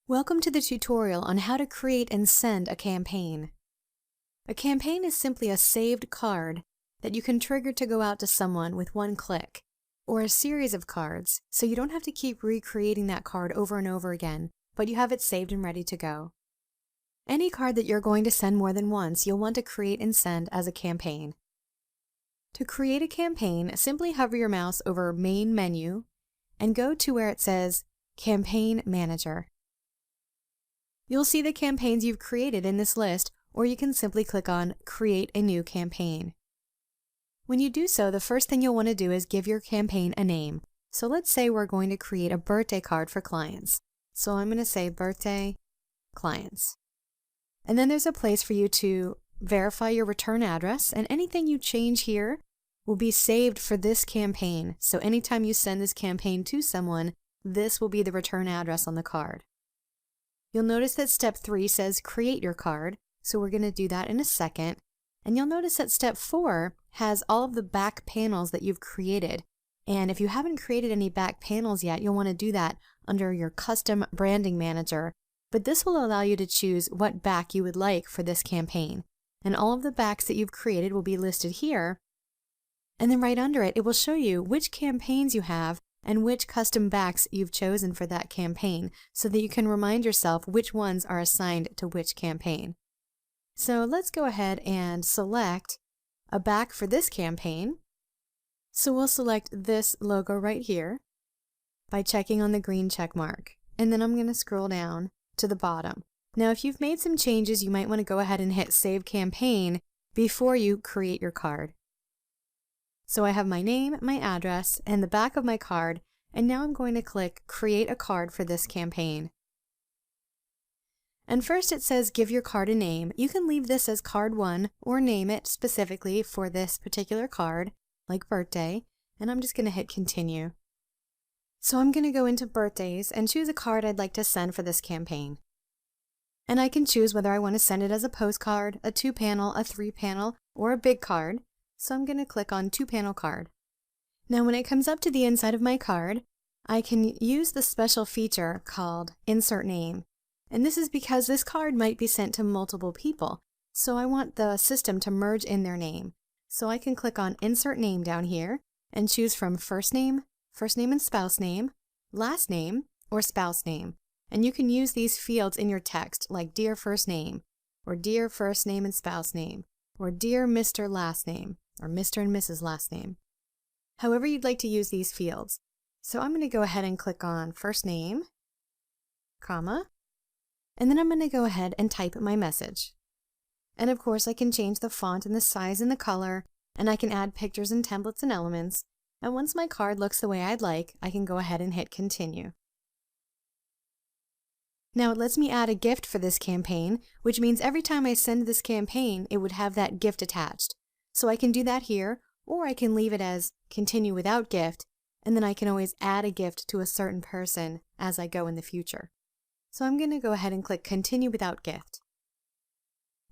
Welcome to the tutorial on how to create and send a campaign. A campaign is simply a saved card that you can trigger to go out to someone with one click, or a series of cards, so you don't have to keep recreating that card over and over again, but you have it saved and ready to go. Any card that you're going to send more than once, you'll want to create and send as a campaign. To create a campaign, simply hover your mouse over Main Menu and go to where it says Campaign Manager. You'll see the campaigns you've created in this list, or you can simply click on Create a New Campaign. When you do so, the first thing you'll want to do is give your campaign a name. So let's say we're going to create a birthday card for clients. So I'm going to say Birthday Clients. And then there's a place for you to verify your return address, and anything you change here will be saved for this campaign. So anytime you send this campaign to someone, this will be the return address on the card. You'll notice that step 3 says create your card, so we're going to do that in a second. And you'll notice that step 4 has all of the back panels that you've created. And if you haven't created any back panels yet, you'll want to do that under your custom branding manager. But this will allow you to choose what back you would like for this campaign. And all of the backs that you've created will be listed here. And then right under it, it will show you which campaigns you have and which custom backs you've chosen for that campaign, so that you can remind yourself which ones are assigned to which campaign. So let's go ahead and select a back for this campaign. So we'll select this logo right here by checking on the green check mark. And then I'm going to scroll down to the bottom. Now if you've made some changes, you might want to go ahead and hit Save Campaign before you create your card. So I have my name, my address, and the back of my card, and now I'm going to click Create a Card for this campaign. And first it says give your card a name. You can leave this as Card 1 or name it specifically for this particular card, like birthday, and I'm just going to hit Continue. So I'm going to go into birthdays and choose a card I'd like to send for this campaign. And I can choose whether I want to send it as a postcard, a 2-panel, a 3-panel, or a big card. So I'm going to click on 2-panel card. Now when it comes up to the inside of my card, I can use the special feature called Insert Name. And this is because this card might be sent to multiple people. So I want the system to merge in their name. So I can click on Insert Name down here and choose from first name and spouse name, last name, or spouse name. And you can use these fields in your text like Dear First Name, or Dear First Name and Spouse Name, or Dear Mr. Last Name, or Mr. and Mrs. Last Name. However you'd like to use these fields. So I'm going to go ahead and click on first name, comma, and then I'm going to go ahead and type my message. And of course I can change the font and the size and the color, and I can add pictures and templates and elements. And once my card looks the way I'd like, I can go ahead and hit Continue. Now it lets me add a gift for this campaign, which means every time I send this campaign, it would have that gift attached. So I can do that here, or I can leave it as Continue Without Gift, and then I can always add a gift to a certain person as I go in the future. So I'm going to go ahead and click Continue Without Gift.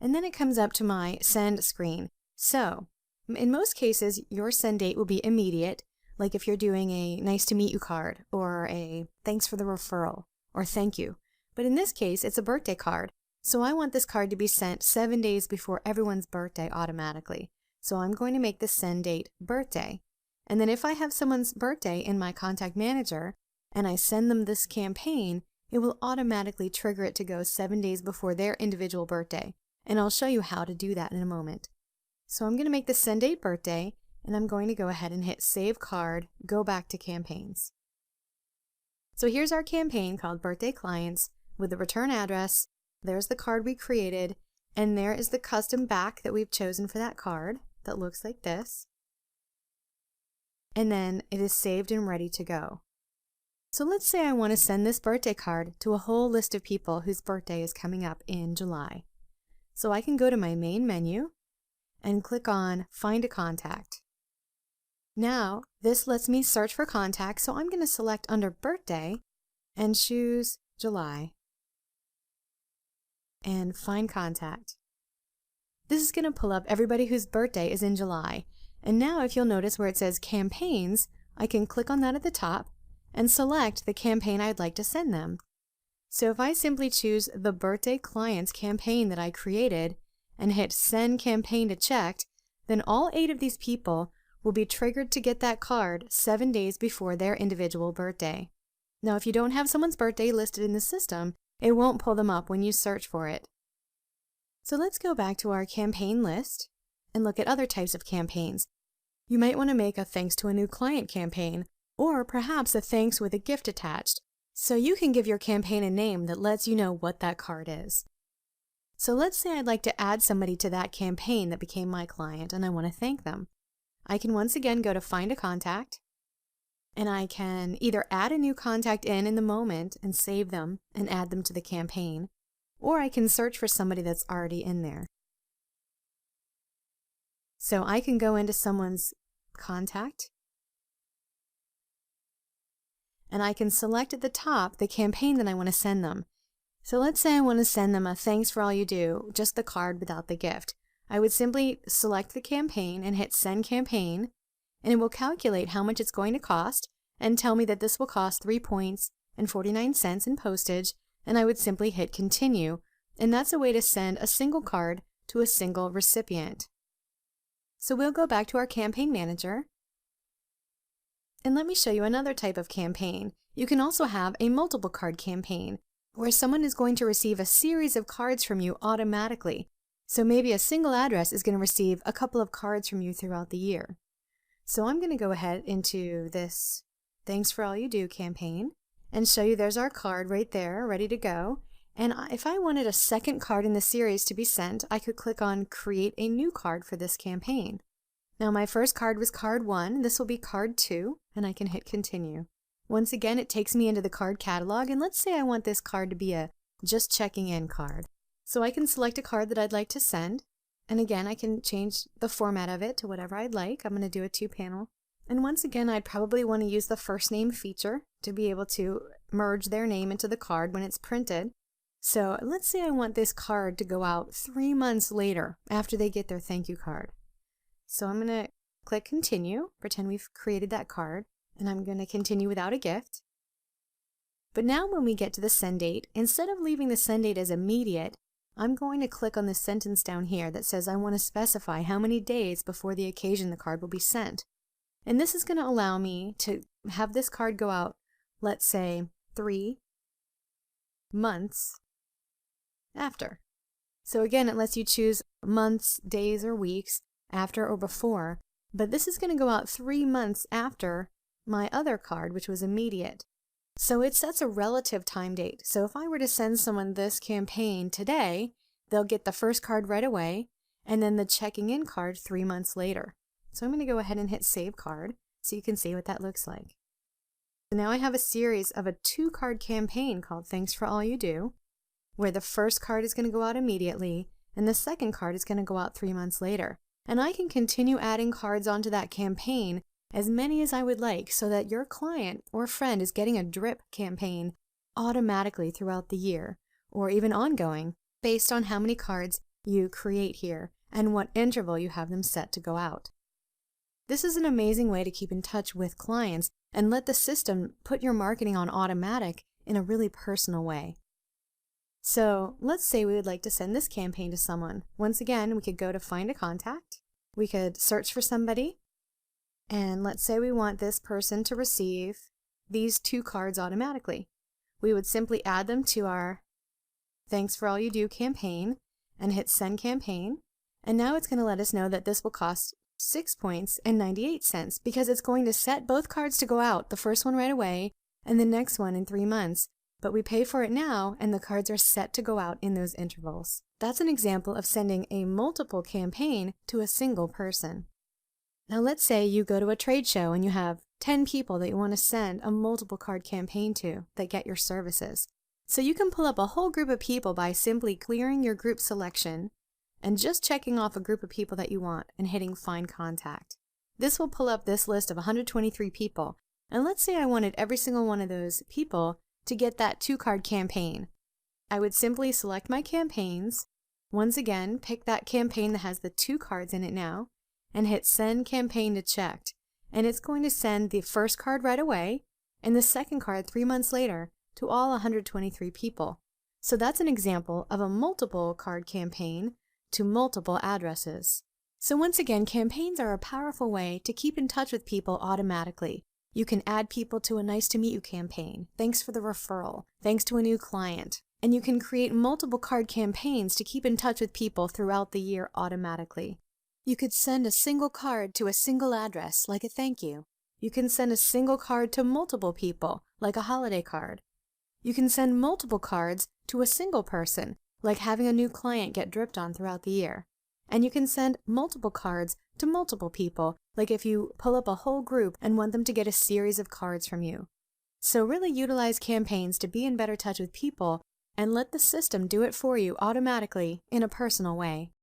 And then it comes up to my send screen. So in most cases, your send date will be immediate, like if you're doing a nice to meet you card, or a thanks for the referral, or thank you. But in this case, it's a birthday card. So I want this card to be sent 7 days before everyone's birthday automatically. So I'm going to make the send date birthday. And then if I have someone's birthday in my contact manager and I send them this campaign, it will automatically trigger it to go 7 days before their individual birthday. And I'll show you how to do that in a moment. So I'm going to make the send date birthday, and I'm going to go ahead and hit Save Card, go back to campaigns. So here's our campaign called Birthday Clients with the return address. There's the card we created, and there is the custom back that we've chosen for that card that looks like this. And then it is saved and ready to go. So let's say I want to send this birthday card to a whole list of people whose birthday is coming up in July. So I can go to my main menu and click on Find a Contact. Now this lets me search for contacts, so I'm going to select under Birthday and choose July and Find Contact. This is going to pull up everybody whose birthday is in July. And now if you'll notice where it says Campaigns, I can click on that at the top and select the campaign I'd like to send them. So if I simply choose the birthday clients campaign that I created and hit send campaign to checked, then all 8 of these people will be triggered to get that card 7 days before their individual birthday. Now, if you don't have someone's birthday listed in the system, it won't pull them up when you search for it. So let's go back to our campaign list and look at other types of campaigns. You might want to make a thanks to a new client campaign, or perhaps a thanks with a gift attached, so you can give your campaign a name that lets you know what that card is. So let's say I'd like to add somebody to that campaign that became my client and I want to thank them. I can once again go to Find a Contact, and I can either add a new contact in the moment and save them and add them to the campaign, or I can search for somebody that's already in there. So I can go into someone's contact, and I can select at the top the campaign that I want to send them. So let's say I want to send them a thanks for all you do, just the card without the gift. I would simply select the campaign and hit send campaign, and it will calculate how much it's going to cost and tell me that this will cost 3 points and 49 cents in postage, and I would simply hit continue, and that's a way to send a single card to a single recipient. So we'll go back to our campaign manager, and let me show you another type of campaign. You can also have a multiple card campaign, where someone is going to receive a series of cards from you automatically. So maybe a single address is going to receive a couple of cards from you throughout the year. So I'm going to go ahead into this Thanks for All You Do campaign and show you there's our card right there, ready to go. And if I wanted a second card in the series to be sent, I could click on Create a New Card for this campaign. Now my first card was card 1, this will be card 2, and I can hit continue. Once again, it takes me into the card catalog, and let's say I want this card to be a just checking in card. So I can select a card that I'd like to send, and again I can change the format of it to whatever I'd like. I'm going to do a 2-panel. And once again, I'd probably want to use the first name feature to be able to merge their name into the card when it's printed. So let's say I want this card to go out 3 months later after they get their thank you card. So I'm going to click continue, pretend we've created that card, and I'm going to continue without a gift. But now when we get to the send date, instead of leaving the send date as immediate, I'm going to click on the sentence down here that says I want to specify how many days before the occasion the card will be sent. And this is going to allow me to have this card go out, let's say, 3 months after. So again, it lets you choose months, days, or weeks, after or before, but this is going to go out 3 months after my other card, which was immediate. So it sets a relative time date. So if I were to send someone this campaign today, they'll get the first card right away, and then the checking in card 3 months later. So I'm going to go ahead and hit Save Card so you can see what that looks like. So now I have a series of a 2-card campaign called Thanks for All You Do, where the first card is going to go out immediately, and the second card is going to go out 3 months later. And I can continue adding cards onto that campaign, as many as I would like, so that your client or friend is getting a drip campaign automatically throughout the year, or even ongoing, based on how many cards you create here and what interval you have them set to go out. This is an amazing way to keep in touch with clients and let the system put your marketing on automatic in a really personal way. So let's say we would like to send this campaign to someone. Once again, we could go to Find a Contact. We could search for somebody. And let's say we want this person to receive these 2 cards automatically. We would simply add them to our Thanks for All You Do campaign and hit Send Campaign. And now it's going to let us know that this will cost 6 points and 98 cents because it's going to set both cards to go out, the first one right away and the next one in 3 months. But we pay for it now, and the cards are set to go out in those intervals. That's an example of sending a multiple campaign to a single person. Now let's say you go to a trade show and you have 10 people that you want to send a multiple card campaign to that get your services. So you can pull up a whole group of people by simply clearing your group selection and just checking off a group of people that you want and hitting Find Contact. This will pull up this list of 123 people, and let's say I wanted every single one of those people to get that 2-card campaign. I would simply select my campaigns, once again pick that campaign that has the 2 cards in it now, and hit Send Campaign to Checked. And it's going to send the first card right away, and the second card 3 months later, to all 123 people. So that's an example of a multiple card campaign to multiple addresses. So once again, campaigns are a powerful way to keep in touch with people automatically. You can add people to a nice to meet you campaign, thanks for the referral, thanks to a new client. And you can create multiple card campaigns to keep in touch with people throughout the year automatically. You could send a single card to a single address, like a thank you. You can send a single card to multiple people, like a holiday card. You can send multiple cards to a single person, like having a new client get dripped on throughout the year. And you can send multiple cards to multiple people, like if you pull up a whole group and want them to get a series of cards from you. So really utilize campaigns to be in better touch with people and let the system do it for you automatically in a personal way.